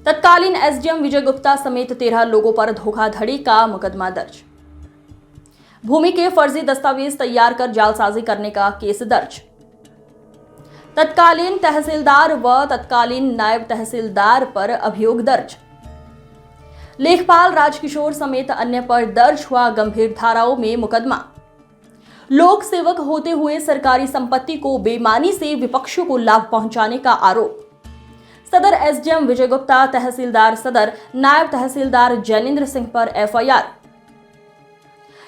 तत्कालीन एसडीएम विजय गुप्ता समेत 13 लोगों पर धोखाधड़ी का मुकदमा दर्ज। भूमि के फर्जी दस्तावेज तैयार कर जालसाजी करने का केस दर्ज। तत्कालीन तहसीलदार व तत्कालीन नायब तहसीलदार पर अभियोग दर्ज। लेखपाल राजकिशोर समेत अन्य पर दर्ज हुआ गंभीर धाराओं में मुकदमा। लोक सेवक होते हुए सरकारी संपत्ति को बेईमानी से विपक्षियों को लाभ पहुंचाने का आरोप। सदर एसडीएम विजय गुप्ता, तहसीलदार सदर, नायब तहसीलदार जैनेंद्र सिंह पर एफआईआर।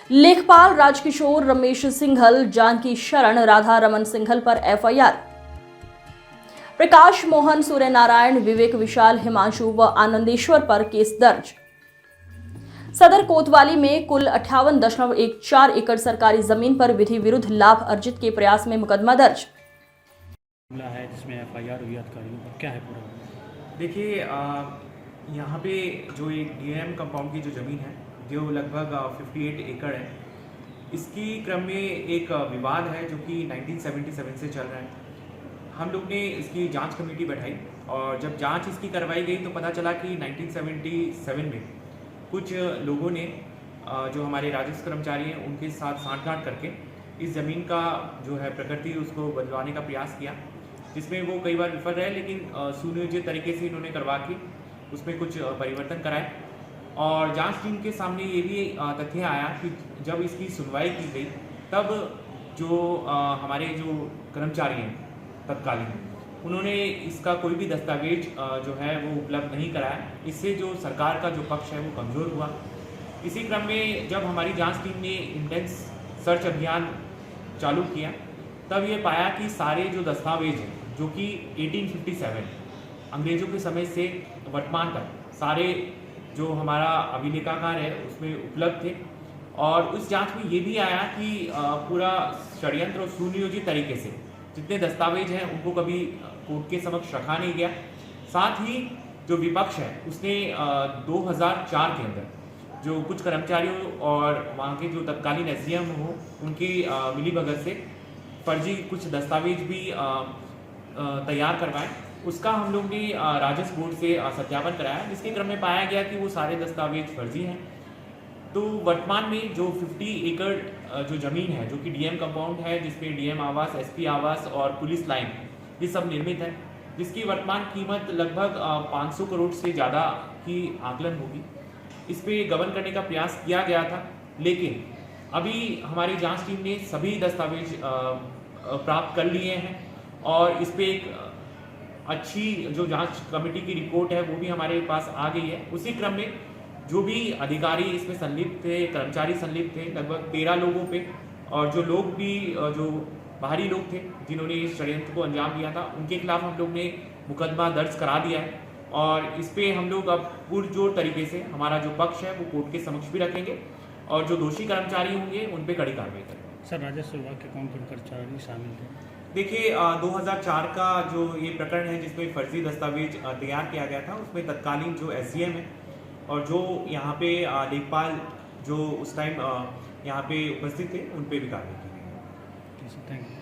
लेखपाल राजकिशोर, रमेश सिंघल, जानकी शरण, राधा रमन सिंघल पर एफआईआर। प्रकाश मोहन, सूर्य नारायण, विवेक विशाल, हिमांशु व आनंदेश्वर पर केस दर्ज। सदर कोतवाली में कुल 58.14 एकड़ सरकारी जमीन पर विधि विरुद्ध लाभ अर्जित के प्रयास में मुकदमा दर्ज। मामला है जिसमें एफआईआर हुई अधिकारियों पर, क्या है पूरा? देखिए, यहाँ पे जो एक डीएम कंपाउंड की जो ज़मीन है जो लगभग 58 एकड़ है, इसकी क्रम में एक विवाद है जो कि 1977 से चल रहा है। हम लोग ने इसकी जांच कमेटी बैठाई और जब जांच इसकी करवाई गई तो पता चला कि 1977 में कुछ लोगों ने जो हमारे राजस्व कर्मचारी हैं उनके साथ सांठगांठ करके इस ज़मीन का जो है प्रकृति उसको बदलवाने का प्रयास किया, जिसमें वो कई बार विफल रहे, लेकिन सुनियोजित तरीके से इन्होंने करवा के उसमें कुछ परिवर्तन कराए। और जांच टीम के सामने ये भी तथ्य आया कि जब इसकी सुनवाई की गई तब जो हमारे जो कर्मचारी हैं तत्कालीन, उन्होंने इसका कोई भी दस्तावेज जो है वो उपलब्ध नहीं कराया। इससे जो सरकार का जो पक्ष है वो कमज़ोर हुआ। इसी क्रम में जब हमारी जांच टीम ने इंटेंस सर्च अभियान चालू किया तब ये पाया कि सारे जो दस्तावेज हैं जो कि 1857 अंग्रेज़ों के समय से वर्तमान तक सारे जो हमारा अभिलेखागार है उसमें उपलब्ध थे। और उस जांच में ये भी आया कि पूरा षड्यंत्र और सुनियोजित तरीके से जितने दस्तावेज हैं उनको कभी कोर्ट के समक्ष रखा नहीं गया। साथ ही जो विपक्ष है उसने 2004 के अंदर जो कुछ कर्मचारियों और वहाँ के जो तत्कालीन एसडीएम हो उनकी मिलीभगत से फर्जी कुछ दस्तावेज भी तैयार करवाए। उसका हम लोग ने राजस्व बोर्ड से सत्यापन कराया, जिसके क्रम में पाया गया कि वो सारे दस्तावेज फर्जी हैं। तो वर्तमान में जो 50 एकड़ जो ज़मीन है जो कि डीएम कंपाउंड है, जिसमें डीएम आवास, एसपी आवास और पुलिस लाइन ये सब निर्मित है, जिसकी वर्तमान कीमत लगभग 500 करोड़ से ज़्यादा की आकलन होगी। इस पर गबन करने का प्रयास किया गया था, लेकिन अभी हमारी जांच टीम ने सभी दस्तावेज प्राप्त कर लिए हैं और इस पर एक अच्छी जो जांच कमेटी की रिपोर्ट है वो भी हमारे पास आ गई है। उसी क्रम में जो भी अधिकारी इसमें संलिप्त थे, कर्मचारी संलिप्त थे, लगभग 13 लोगों पे, और जो लोग भी जो बाहरी लोग थे जिन्होंने इस षड्यंत्र को अंजाम दिया था उनके खिलाफ हम लोग ने मुकदमा दर्ज करा दिया है। और इस पे हम लोग अब पुरजोर तरीके से हमारा जो पक्ष है वो कोर्ट के समक्ष भी रखेंगे और जो दोषी कर्मचारी होंगे उन पे कड़ी कार्रवाई करेंगे। सर, राजस्व विभाग के कौन कौन कर्मचारी शामिल थे? देखिए, 2004 का जो ये प्रकरण है जिसमें फर्जी दस्तावेज तैयार किया गया था उसमें तत्कालीन जो एसडीएम है और जो यहाँ पे लेखपाल जो उस टाइम यहाँ पे उपस्थित थे उन पे भी कार्रवाई की गई। Thank you.